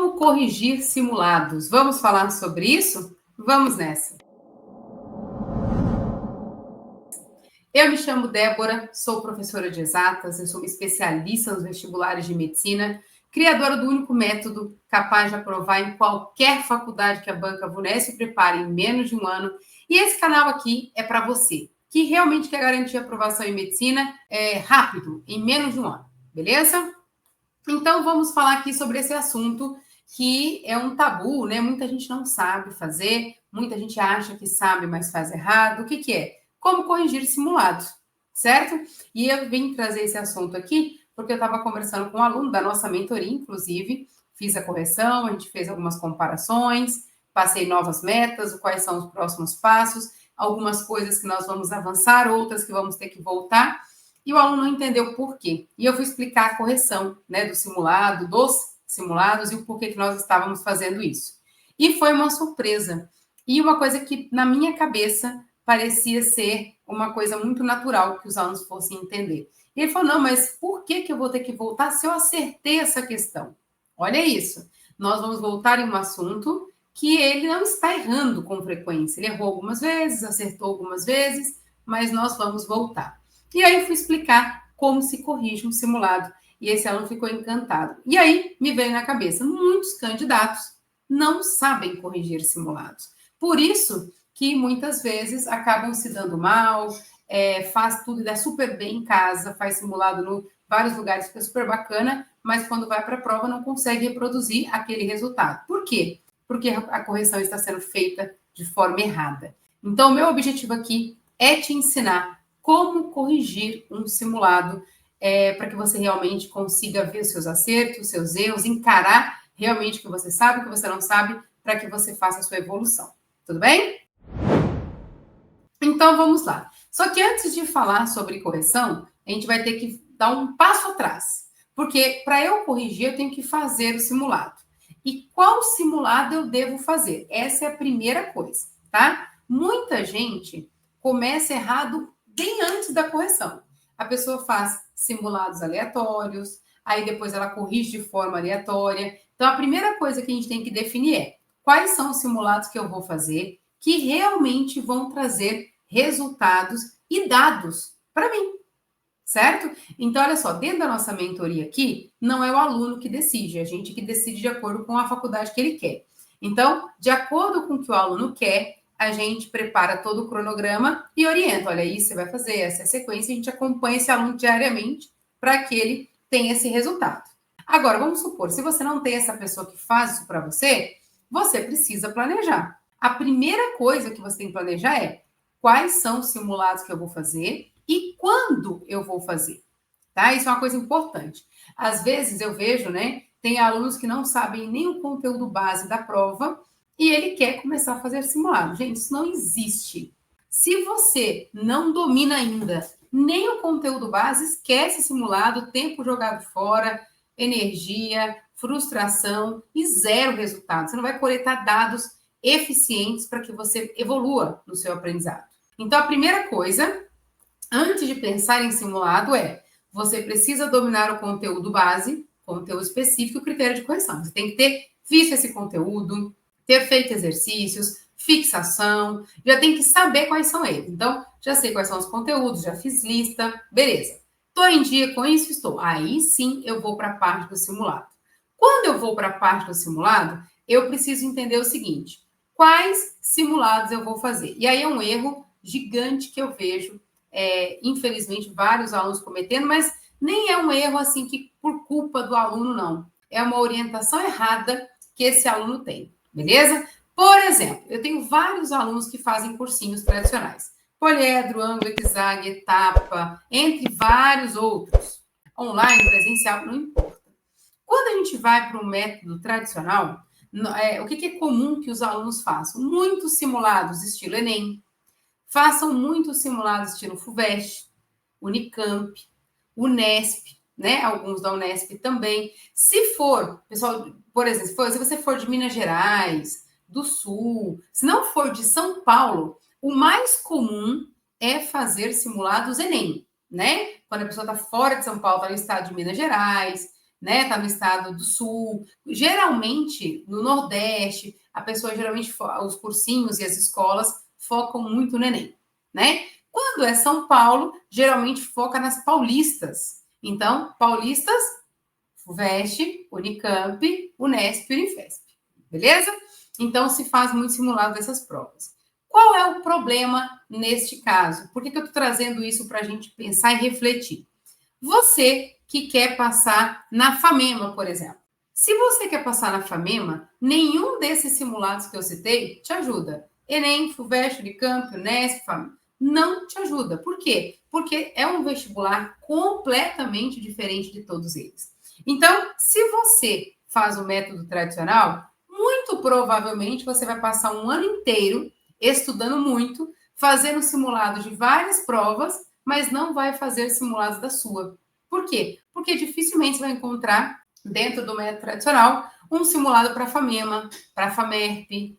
Como corrigir simulados? Vamos falar sobre isso? Vamos nessa. Eu me chamo Débora, sou professora de exatas, eu sou uma especialista nos vestibulares de medicina, criadora do único método capaz de aprovar em qualquer faculdade que a banca VUNESP prepare em menos de um ano. E esse canal aqui é para você, que realmente quer garantir aprovação em medicina rápido, em menos de um ano, beleza? Então, vamos falar aqui sobre esse assunto que é um tabu, né? Muita gente não sabe fazer, muita gente acha que sabe, mas faz errado. O que que é? Como corrigir simulados, certo? E eu vim trazer esse assunto aqui porque eu estava conversando com um aluno da nossa mentoria, inclusive, fiz a correção, a gente fez algumas comparações, passei novas metas, quais são os próximos passos, algumas coisas que nós vamos avançar, outras que vamos ter que voltar. E o aluno não entendeu por quê. E eu fui explicar a correção, né, dos simulados e o porquê que nós estávamos fazendo isso. E foi uma surpresa. E uma coisa que, na minha cabeça, parecia ser uma coisa muito natural que os alunos fossem entender. E ele falou, não, mas por que eu vou ter que voltar se eu acertei essa questão? Olha isso. Nós vamos voltar em um assunto que ele não está errando com frequência. Ele errou algumas vezes, acertou algumas vezes, mas nós vamos voltar. E aí eu fui explicar como se corrige um simulado. E esse aluno ficou encantado. E aí me veio na cabeça, muitos candidatos não sabem corrigir simulados. Por isso que muitas vezes acabam se dando mal, faz tudo, dá super bem em casa, faz simulado em vários lugares, fica super bacana, mas quando vai para a prova não consegue reproduzir aquele resultado. Por quê? Porque a correção está sendo feita de forma errada. Então, o meu objetivo aqui é te ensinar como corrigir um simulado para que você realmente consiga ver os seus acertos, os seus erros, encarar realmente o que você sabe, o que você não sabe, para que você faça a sua evolução. Tudo bem? Então, vamos lá. Só que antes de falar sobre correção, a gente vai ter que dar um passo atrás. Porque para eu corrigir, eu tenho que fazer o simulado. E qual simulado eu devo fazer? Essa é a primeira coisa, tá? Muita gente começa errado bem antes da correção. A pessoa faz simulados aleatórios, aí depois ela corrige de forma aleatória. Então, a primeira coisa que a gente tem que definir é quais são os simulados que eu vou fazer que realmente vão trazer resultados e dados para mim, certo? Então, olha só, dentro da nossa mentoria aqui, não é o aluno que decide, é a gente que decide de acordo com a faculdade que ele quer. Então, de acordo com o que o aluno quer, a gente prepara todo o cronograma e orienta. Olha, isso você vai fazer, essa é a sequência, a gente acompanha esse aluno diariamente para que ele tenha esse resultado. Agora, vamos supor, se você não tem essa pessoa que faz isso para você, você precisa planejar. A primeira coisa que você tem que planejar é quais são os simulados que eu vou fazer e quando eu vou fazer, tá? Isso é uma coisa importante. Às vezes eu vejo, né, tem alunos que não sabem nem o conteúdo base da prova e ele quer começar a fazer simulado. Gente, isso não existe. Se você não domina ainda nem o conteúdo base, esquece simulado, tempo jogado fora, energia, frustração e zero resultado. Você não vai coletar dados eficientes para que você evolua no seu aprendizado. Então, a primeira coisa, antes de pensar em simulado, você precisa dominar o conteúdo base, conteúdo específico e o critério de correção. Você tem que ter visto esse conteúdo, ter feito exercícios, fixação, já tem que saber quais são eles. Então, já sei quais são os conteúdos, já fiz lista, beleza. Estou em dia com isso? Estou. Aí sim eu vou para a parte do simulado. Quando eu vou para a parte do simulado, eu preciso entender o seguinte: quais simulados eu vou fazer? E aí é um erro gigante que eu vejo, infelizmente, vários alunos cometendo, mas nem é um erro assim que por culpa do aluno, não. É uma orientação errada que esse aluno tem, beleza? Por exemplo, eu tenho vários alunos que fazem cursinhos tradicionais. Poliedro, ângulo, zigue, etapa, entre vários outros. Online, presencial, não importa. Quando a gente vai para um método tradicional, o que é comum que os alunos façam? Muitos simulados estilo Enem, façam muitos simulados estilo FUVEST, Unicamp, Unesp, né? Alguns da Unesp também. Se for, pessoal, por exemplo, se você for de Minas Gerais, do Sul, se não for de São Paulo, o mais comum é fazer simulados Enem, né? Quando a pessoa está fora de São Paulo, está no estado de Minas Gerais, né? Está no estado do Sul. Geralmente, no Nordeste, a pessoa geralmente, os cursinhos e as escolas focam muito no Enem, né? Quando é São Paulo, geralmente foca nas paulistas. Então, paulistas, FUVEST, Unicamp, Unesp e Unifesp. Beleza? Então, se faz muito simulado dessas provas. Qual é o problema neste caso? Por que eu estou trazendo isso para a gente pensar e refletir? Você que quer passar na FAMEMA, por exemplo. Se você quer passar na FAMEMA, nenhum desses simulados que eu citei te ajuda. Enem, FUVEST, Unicamp, Unesp, FAMEMA. Não te ajuda. Por quê? Porque é um vestibular completamente diferente de todos eles. Então, se você faz o método tradicional, muito provavelmente você vai passar um ano inteiro estudando muito, fazendo simulados de várias provas, mas não vai fazer simulados da sua. Por quê? Porque dificilmente você vai encontrar, dentro do método tradicional, um simulado para a FAMEMA, para a FAMERP,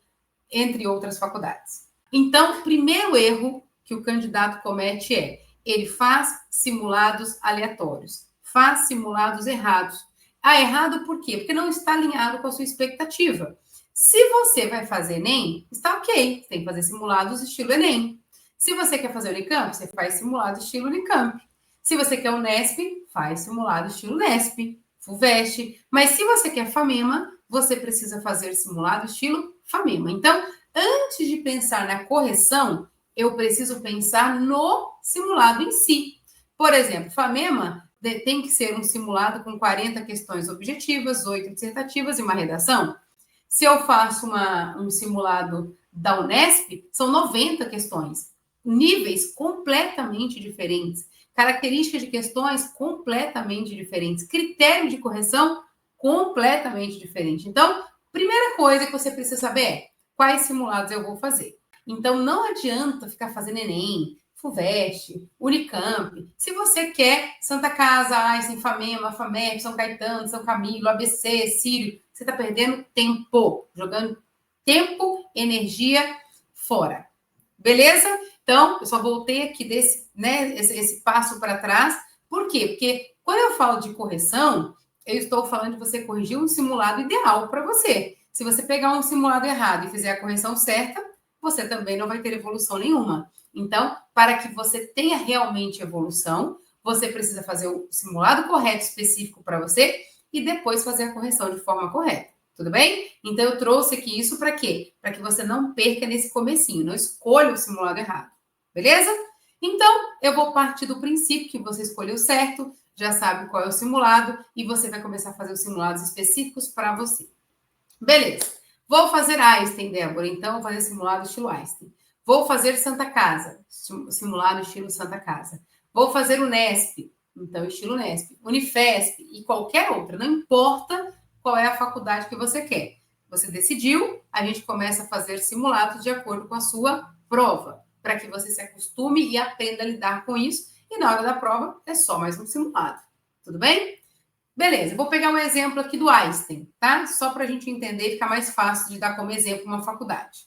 entre outras faculdades. Então, o primeiro erro que o candidato comete é, ele faz simulados aleatórios, faz simulados errados. Ah, errado por quê? Porque não está alinhado com a sua expectativa. Se você vai fazer Enem, está ok, você tem que fazer simulados estilo Enem. Se você quer fazer Unicamp, você faz simulado estilo Unicamp. Se você quer Unesp, faz simulado estilo Unesp, FUVEST. Mas se você quer FAMEMA, você precisa fazer simulado estilo FAMEMA. Então, antes de pensar na correção, eu preciso pensar no simulado em si. Por exemplo, FAMEMA tem que ser um simulado com 40 questões objetivas, 8 dissertativas e uma redação. Se eu faço um simulado da Unesp, são 90 questões, níveis completamente diferentes, características de questões completamente diferentes, critério de correção completamente diferente. Então, primeira coisa que você precisa saber é quais simulados eu vou fazer. Então, não adianta ficar fazendo Enem, FUVEST, Unicamp. Se você quer Santa Casa, Einstein, FAMEMA, FAMEP, São Caetano, São Camilo, ABC, Sírio, você está perdendo tempo, jogando tempo, energia fora. Beleza? Então, eu só voltei aqui esse passo para trás. Por quê? Porque quando eu falo de correção, eu estou falando de você corrigir um simulado ideal para você. Se você pegar um simulado errado e fizer a correção certa, você também não vai ter evolução nenhuma. Então, para que você tenha realmente evolução, você precisa fazer o simulado correto específico para você e depois fazer a correção de forma correta. Tudo bem? Então, eu trouxe aqui isso para quê? Para que você não perca nesse comecinho, não escolha o simulado errado. Beleza? Então, eu vou partir do princípio que você escolheu certo, já sabe qual é o simulado e você vai começar a fazer os simulados específicos para você. Beleza. Vou fazer Einstein, Débora, então vou fazer simulado estilo Einstein. Vou fazer Santa Casa, simulado estilo Santa Casa. Vou fazer Unesp, então estilo Unesp. Unifesp e qualquer outra, não importa qual é a faculdade que você quer. Você decidiu, a gente começa a fazer simulados de acordo com a sua prova, para que você se acostume e aprenda a lidar com isso. E na hora da prova, é só mais um simulado. Tudo bem? Beleza, vou pegar um exemplo aqui do Einstein, tá? Só para a gente entender e ficar mais fácil de dar como exemplo uma faculdade.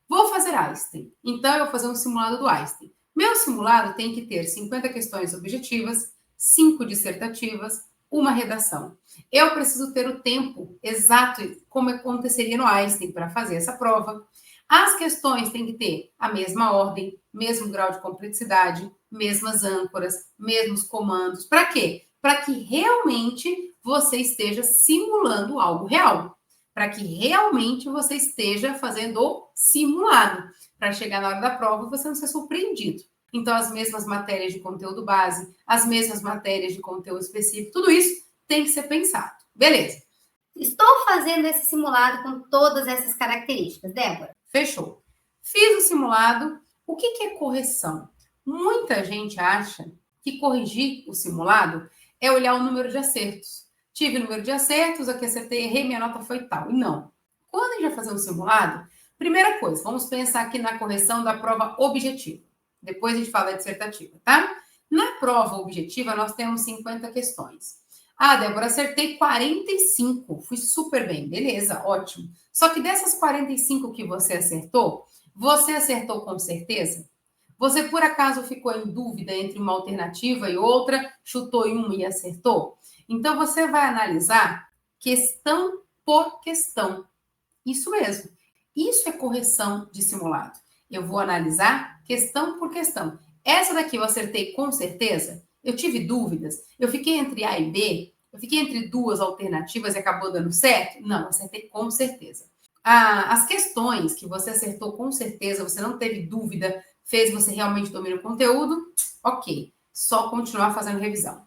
Vou fazer Einstein. Então, eu vou fazer um simulado do Einstein. Meu simulado tem que ter 50 questões objetivas, 5 dissertativas, uma redação. Eu preciso ter o tempo exato, como aconteceria no Einstein, para fazer essa prova. As questões têm que ter a mesma ordem, mesmo grau de complexidade, mesmas âncoras, mesmos comandos. Para quê? Para que realmente você esteja simulando algo real. Para que realmente você esteja fazendo o simulado. Para chegar na hora da prova, você não ser surpreendido. Então, as mesmas matérias de conteúdo base, as mesmas matérias de conteúdo específico, tudo isso tem que ser pensado. Beleza. Estou fazendo esse simulado com todas essas características, Débora. Fechou. Fiz o simulado. O que é correção? Muita gente acha que corrigir o simulado é olhar o número de acertos. Tive o número de acertos, aqui acertei, errei, minha nota foi tal. E não. Quando a gente vai fazer um simulado, primeira coisa, vamos pensar aqui na correção da prova objetiva. Depois a gente fala da dissertativa, tá? Na prova objetiva, nós temos 50 questões. Ah, Débora, acertei 45, fui super bem, beleza, ótimo. Só que dessas 45 que você acertou com certeza? Você, por acaso, ficou em dúvida entre uma alternativa e outra, chutou em uma e acertou? Então, você vai analisar questão por questão. Isso mesmo. Isso é correção de simulado. Eu vou analisar questão por questão. Essa daqui eu acertei com certeza? Eu tive dúvidas? Eu fiquei entre A e B? Eu fiquei entre duas alternativas e acabou dando certo? Não, acertei com certeza. As questões que você acertou com certeza, você não teve dúvida, fez você realmente dominar o conteúdo, ok. Só continuar fazendo revisão.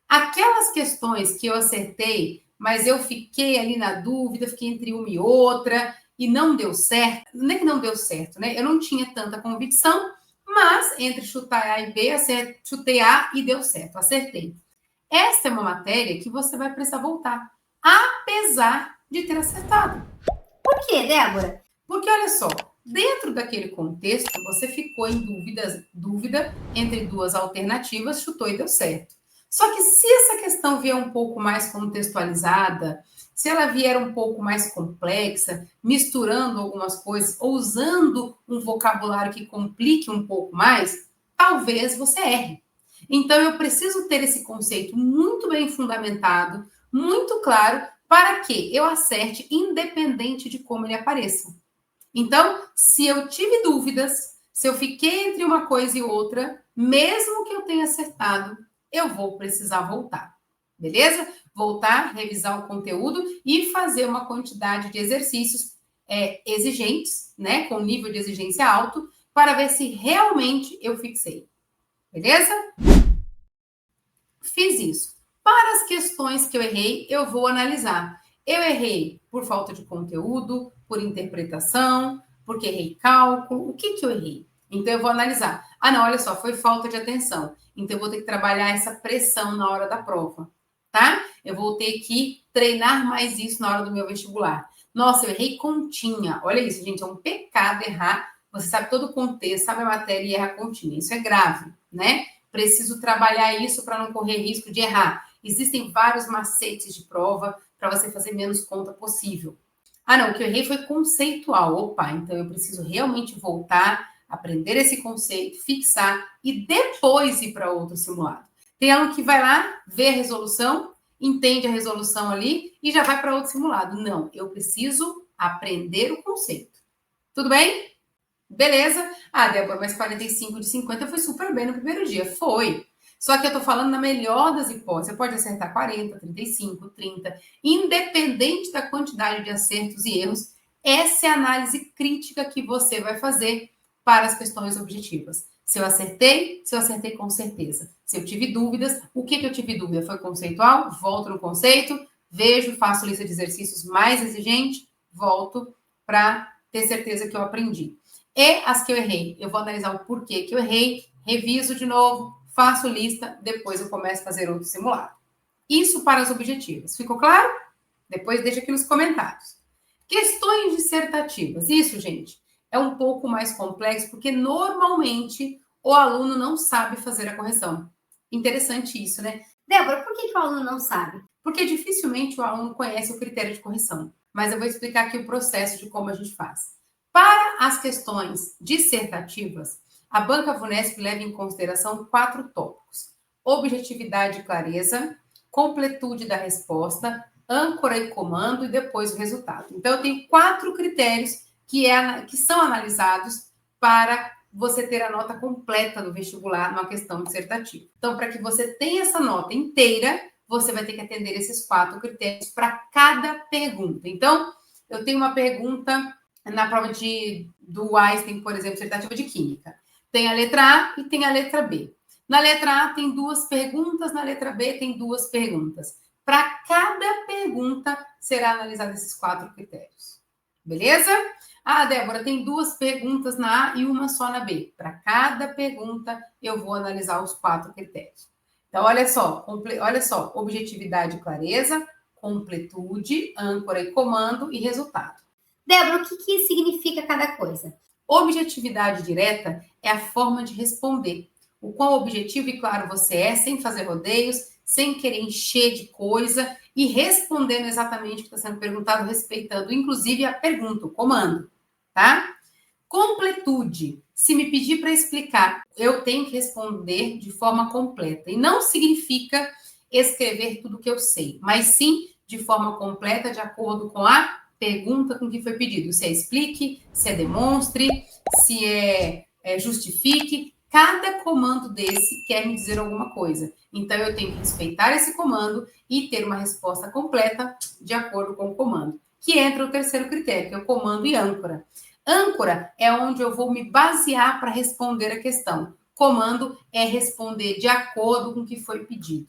Aquelas questões que eu acertei, mas eu fiquei ali na dúvida, fiquei entre uma e outra, e não deu certo, não é que não deu certo, né? Eu não tinha tanta convicção, mas entre chutar A e B, chutei A e deu certo, acertei. Essa é uma matéria que você vai precisar voltar, apesar de ter acertado. Por quê, Débora? Porque olha só, dentro daquele contexto, você ficou em dúvida entre duas alternativas, chutou e deu certo. Só que se essa questão vier um pouco mais contextualizada, se ela vier um pouco mais complexa, misturando algumas coisas, ou usando um vocabulário que complique um pouco mais, talvez você erre. Então, eu preciso ter esse conceito muito bem fundamentado, muito claro, para que eu acerte independente de como ele apareça. Então, se eu tive dúvidas, se eu fiquei entre uma coisa e outra, mesmo que eu tenha acertado, eu vou precisar voltar. Beleza? Voltar, revisar o conteúdo e fazer uma quantidade de exercícios exigentes, né, com nível de exigência alto, para ver se realmente eu fixei. Beleza? Fiz isso. Para as questões que eu errei, eu vou analisar. Eu errei por falta de conteúdo, por interpretação, porque errei cálculo. O que eu errei? Então, eu vou analisar. Ah, não, olha só, foi falta de atenção. Então, eu vou ter que trabalhar essa pressão na hora da prova, tá? Eu vou ter que treinar mais isso na hora do meu vestibular. Nossa, eu errei continha. Olha isso, gente, é um pecado errar. Você sabe todo o contexto, sabe a matéria e erra continha. Isso é grave, né? Preciso trabalhar isso para não correr risco de errar. Existem vários macetes de prova para você fazer menos conta possível. Ah, não, o que eu errei foi conceitual. Opa, então eu preciso realmente voltar, aprender esse conceito, fixar e depois ir para outro simulado. Tem aluno que vai lá, vê a resolução, entende a resolução ali e já vai para outro simulado. Não, eu preciso aprender o conceito. Tudo bem? Beleza. Ah, Débora, mas 45 de 50 foi super bem no primeiro dia. Foi. Só que eu tô falando na melhor das hipóteses. Você pode acertar 40, 35, 30. Independente da quantidade de acertos e erros, essa é a análise crítica que você vai fazer para as questões objetivas. Se eu acertei com certeza. Se eu tive dúvidas, o que eu tive dúvida? Foi conceitual? Volto no conceito, vejo, faço lista de exercícios mais exigente, volto para ter certeza que eu aprendi. E as que eu errei, eu vou analisar o porquê que eu errei, reviso de novo, faço lista, depois eu começo a fazer outro simulado. Isso para as objetivas. Ficou claro? Depois deixa aqui nos comentários. Questões dissertativas. Isso, gente, é um pouco mais complexo, porque normalmente o aluno não sabe fazer a correção. Interessante isso, né? Débora, por que o aluno não sabe? Porque dificilmente o aluno conhece o critério de correção. Mas eu vou explicar aqui o processo de como a gente faz. Para as questões dissertativas, a Banca VUNESP leva em consideração 4 tópicos: objetividade e clareza, completude da resposta, âncora e comando e depois o resultado. Então, eu tenho 4 critérios que são analisados para você ter a nota completa do vestibular numa questão dissertativa. Então, para que você tenha essa nota inteira, você vai ter que atender esses 4 critérios para cada pergunta. Então, eu tenho uma pergunta na prova do Einstein, por exemplo, dissertativa de Química. Tem a letra A e tem a letra B. Na letra A tem 2 perguntas, na letra B tem 2 perguntas. Para cada pergunta será analisado esses 4 critérios. Beleza? Ah, Débora, tem 2 perguntas na A e uma só na B. Para cada pergunta eu vou analisar os 4 critérios. Então, olha só, objetividade e clareza, completude, âncora e comando e resultado. Débora, o que significa cada coisa? Objetividade direta é a forma de responder. O quão objetivo e claro você é, sem fazer rodeios, sem querer encher de coisa e respondendo exatamente o que está sendo perguntado, respeitando, inclusive, a pergunta, o comando, tá? Completude. Se me pedir para explicar, eu tenho que responder de forma completa. E não significa escrever tudo que eu sei, mas sim de forma completa, de acordo com a pergunta com que foi pedido. Se é explique, se é demonstre, se é justifique. Cada comando desse quer me dizer alguma coisa. Então, eu tenho que respeitar esse comando e ter uma resposta completa de acordo com o comando. Que entra o terceiro critério, que é o comando e âncora. Âncora é onde eu vou me basear para responder a questão. Comando é responder de acordo com o que foi pedido.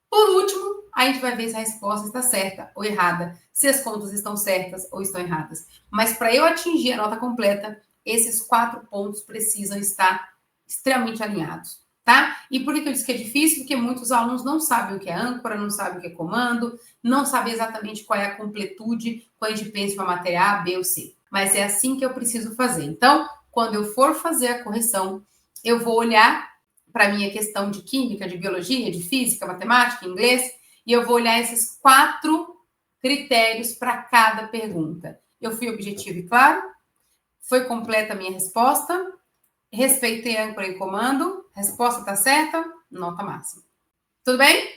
Por último, a gente vai ver se a resposta está certa ou errada, se as contas estão certas ou estão erradas. Mas para eu atingir a nota completa, esses 4 pontos precisam estar extremamente alinhados, tá? E por que eu disse que é difícil? Porque muitos alunos não sabem o que é âncora, não sabem o que é comando, não sabem exatamente qual é a completude quando a gente pensa em uma matéria A, B ou C. Mas é assim que eu preciso fazer. Então, quando eu for fazer a correção, eu vou olhar para a minha questão de química, de biologia, de física, matemática, inglês, e eu vou olhar esses 4 critérios para cada pergunta. Eu fui objetivo e claro? Foi completa a minha resposta? Respeitei âncora e comando? Resposta está certa? Nota máxima. Tudo bem?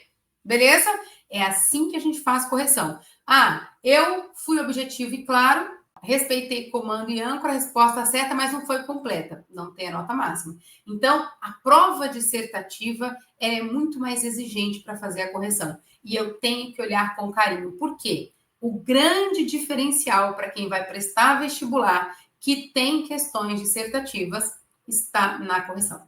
Beleza? É assim que a gente faz correção. Ah, eu fui objetivo e claro, respeitei comando e âncora, resposta certa, mas não foi completa. Não tem a nota máxima. Então, a prova dissertativa é muito mais exigente para fazer a correção. E eu tenho que olhar com carinho. Por quê? O grande diferencial para quem vai prestar vestibular que tem questões dissertativas está na correção.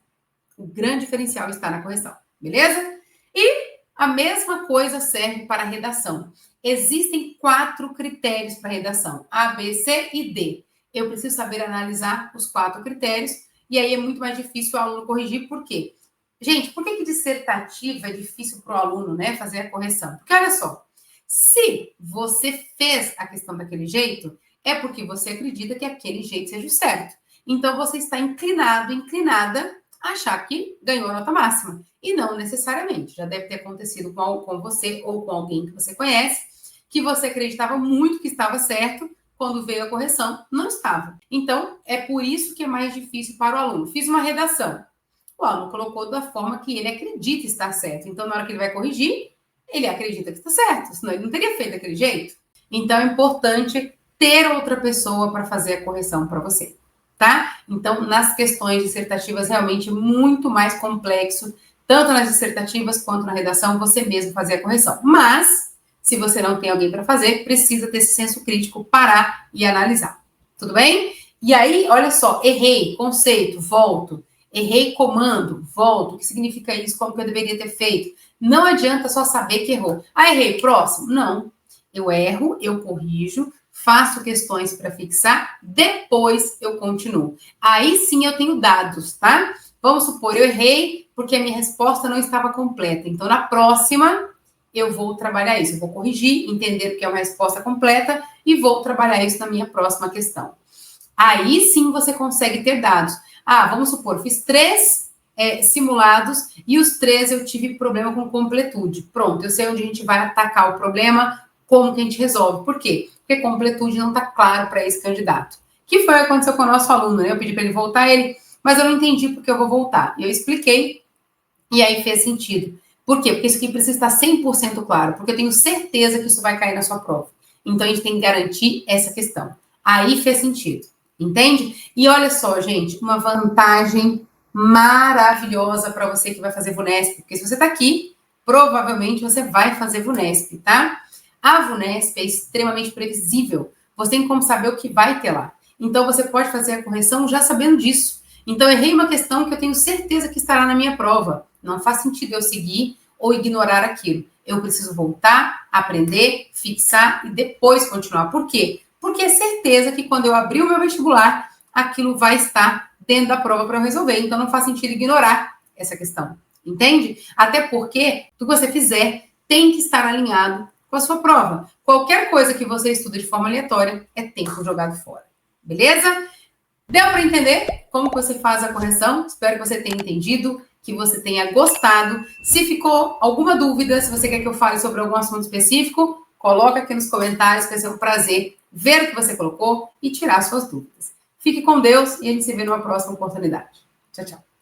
O grande diferencial está na correção. Beleza? E a mesma coisa serve para a redação. Existem 4 critérios para a redação: A, B, C e D. Eu preciso saber analisar os 4 critérios, e aí é muito mais difícil o aluno corrigir. Por quê? Gente, por que dissertativa é difícil para o aluno, né, fazer a correção? Porque olha só, se você fez a questão daquele jeito, é porque você acredita que aquele jeito seja o certo. Então, você está inclinado, inclinada a achar que ganhou a nota máxima. E não necessariamente. Já deve ter acontecido com você ou com alguém que você conhece, que você acreditava muito que estava certo, quando veio a correção, não estava. Então, é por isso que é mais difícil para o aluno. Fiz uma redação. O aluno colocou da forma que ele acredita estar certo. Então, na hora que ele vai corrigir, ele acredita que está certo, senão ele não teria feito daquele jeito. Então, é importante ter outra pessoa para fazer a correção para você, tá? Então, nas questões dissertativas, realmente muito mais complexo, tanto nas dissertativas quanto na redação, você mesmo fazer a correção. Mas, se você não tem alguém para fazer, precisa ter esse senso crítico, parar e analisar. Tudo bem? E aí, olha só, errei, conceito, volto. Errei comando, volto. O que significa isso? Como que eu deveria ter feito? Não adianta só saber que errou. Ah, errei, próximo? Não. Eu erro, eu corrijo, faço questões para fixar, depois eu continuo. Aí sim eu tenho dados, tá? Vamos supor, eu errei porque a minha resposta não estava completa. Então, na próxima, eu vou trabalhar isso. Eu vou corrigir, entender o que é uma resposta completa e vou trabalhar isso na minha próxima questão. Aí sim você consegue ter dados. Ah, vamos supor, fiz 3 simulados e os 3 eu tive problema com completude. Pronto, eu sei onde a gente vai atacar o problema, como que a gente resolve. Por quê? Porque completude não está claro para esse candidato. Que foi o que aconteceu com o nosso aluno, né? Eu pedi para ele voltar mas eu não entendi porque eu vou voltar. E eu expliquei, e aí fez sentido. Por quê? Porque isso aqui precisa estar 100% claro, porque eu tenho certeza que isso vai cair na sua prova. Então, a gente tem que garantir essa questão. Aí fez sentido, entende? E olha só, gente, uma vantagem maravilhosa para você que vai fazer VUNESP, porque se você está aqui, provavelmente você vai fazer VUNESP, tá? A VUNESP é extremamente previsível. Você tem como saber o que vai ter lá. Então, você pode fazer a correção já sabendo disso. Então, errei uma questão que eu tenho certeza que estará na minha prova. Não faz sentido eu seguir ou ignorar aquilo. Eu preciso voltar, aprender, fixar e depois continuar. Por quê? Porque é certeza que quando eu abrir o meu vestibular, aquilo vai estar dentro da prova para eu resolver. Então, não faz sentido ignorar essa questão. Entende? Até porque tudo que você fizer tem que estar alinhado com a sua prova. Qualquer coisa que você estuda de forma aleatória é tempo jogado fora. Beleza? Deu para entender como você faz a correção? Espero que você tenha entendido, que você tenha gostado. Se ficou alguma dúvida, se você quer que eu fale sobre algum assunto específico, coloca aqui nos comentários, que vai ser um prazer ver o que você colocou e tirar suas dúvidas. Fique com Deus e a gente se vê numa próxima oportunidade. Tchau, tchau.